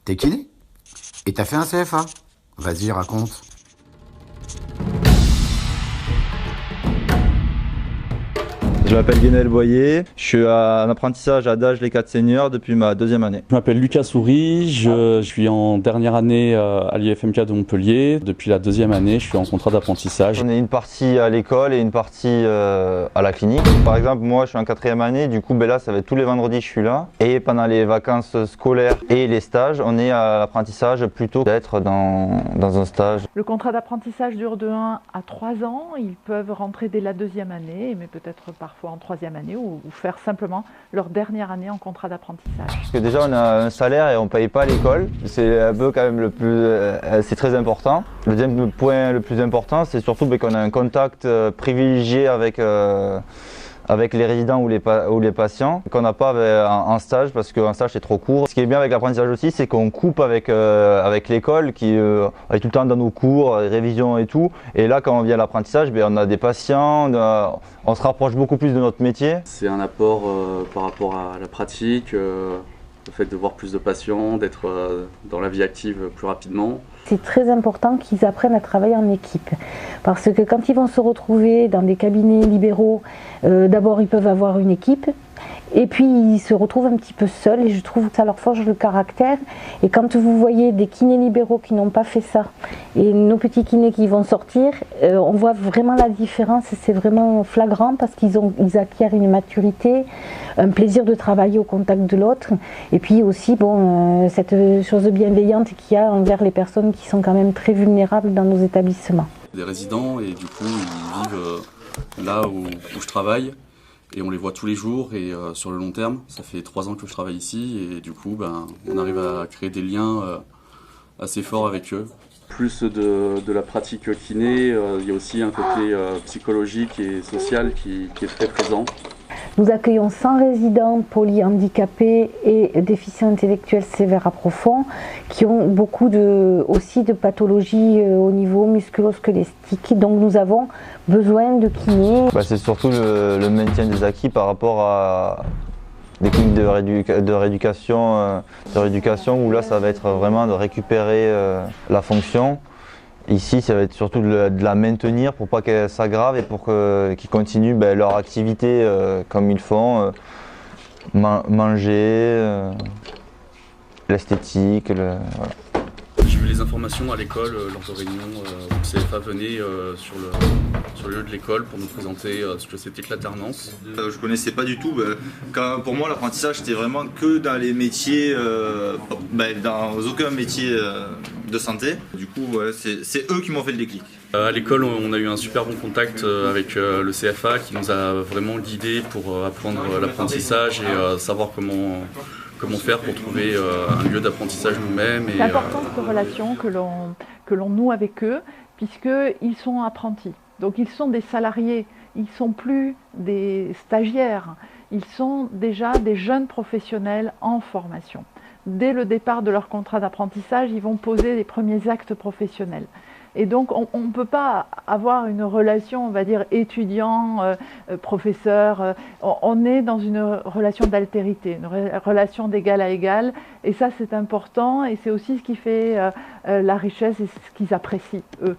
T'es kiné? Et t'as fait un CFA? Vas-y, raconte. Je m'appelle Guénel Boyer, je suis en apprentissage à Dage les 4 seniors depuis ma deuxième année. Je m'appelle Lucas Souris, je suis en dernière année à l'IFMK de Montpellier. Depuis la deuxième année, je suis en contrat d'apprentissage. On est une partie à l'école et une partie à la clinique. Par exemple, moi je suis en quatrième année, du coup là ça va être tous les vendredis je suis là. Et pendant les vacances scolaires et les stages, on est à l'apprentissage plutôt d'être dans un stage. Le contrat d'apprentissage dure de 1 à 3 ans. Ils peuvent rentrer dès la deuxième année, mais peut-être parfois en troisième année ou faire simplement leur dernière année en contrat d'apprentissage. Parce que déjà on a un salaire et on ne paye pas l'école, c'est un peu quand même le plus, c'est très important. Le deuxième point le plus important, c'est surtout qu'on a un contact privilégié avec les résidents ou les patients qu'on n'a pas en stage, parce qu'en stage c'est trop court. Ce qui est bien avec l'apprentissage aussi, c'est qu'on coupe avec l'école qui est tout le temps dans nos cours, révisions et tout. Et là quand on vient à l'apprentissage, on a des patients, on se rapproche beaucoup plus de notre métier. C'est un apport par rapport à la pratique, le fait de voir plus de patients, d'être dans la vie active plus rapidement. C'est très important qu'ils apprennent à travailler en équipe, parce que quand ils vont se retrouver dans des cabinets libéraux, d'abord ils peuvent avoir une équipe, et puis ils se retrouvent un petit peu seuls, et je trouve que ça leur forge le caractère. Et quand vous voyez des kinés libéraux qui n'ont pas fait ça, et nos petits kinés qui vont sortir, on voit vraiment la différence, c'est vraiment flagrant, parce qu'ils acquièrent une maturité, un plaisir de travailler au contact de l'autre, et puis aussi cette chose bienveillante qu'il y a envers les personnes qui sont quand même très vulnérables dans nos établissements. Des résidents, et du coup ils vivent là où je travaille. Et on les voit tous les jours et sur le long terme. Ça fait 3 ans que je travaille ici et du coup on arrive à créer des liens assez forts avec eux. Plus de la pratique kiné, il y a aussi un côté psychologique et social qui est très présent. Nous accueillons 100 résidents polyhandicapés et déficients intellectuels sévères à profond qui ont beaucoup aussi de pathologies au niveau musculo-squelettique. Donc nous avons besoin de kinés. C'est surtout le maintien des acquis par rapport à des cliniques de rééducation où là ça va être vraiment de récupérer la fonction. Ici, ça va être surtout de la maintenir pour pas qu'elle s'aggrave et pour qu'ils continuent leur activité comme ils font, manger, l'esthétique, voilà. J'ai eu les informations à l'école lors de réunions où le CFA venait sur le lieu de l'école pour nous présenter ce que c'était que l'alternance. Je connaissais pas du tout. Pour moi, l'apprentissage c'était vraiment que dans les métiers, dans aucun métier de santé. Du coup, c'est eux qui m'ont fait le déclic. À l'école, on a eu un super bon contact avec le CFA qui nous a vraiment guidés pour apprendre l'apprentissage et savoir comment faire pour trouver un lieu d'apprentissage nous-mêmes. C'est important cette relation que l'on noue avec eux, puisqu'ils sont apprentis. Donc ils sont des salariés, ils ne sont plus des stagiaires, ils sont déjà des jeunes professionnels en formation. Dès le départ de leur contrat d'apprentissage, ils vont poser les premiers actes professionnels. Et donc on ne peut pas avoir une relation, on va dire, étudiant-professeur. On est dans une relation d'altérité, une relation d'égal à égal. Et ça, c'est important et c'est aussi ce qui fait la richesse et ce qu'ils apprécient, eux.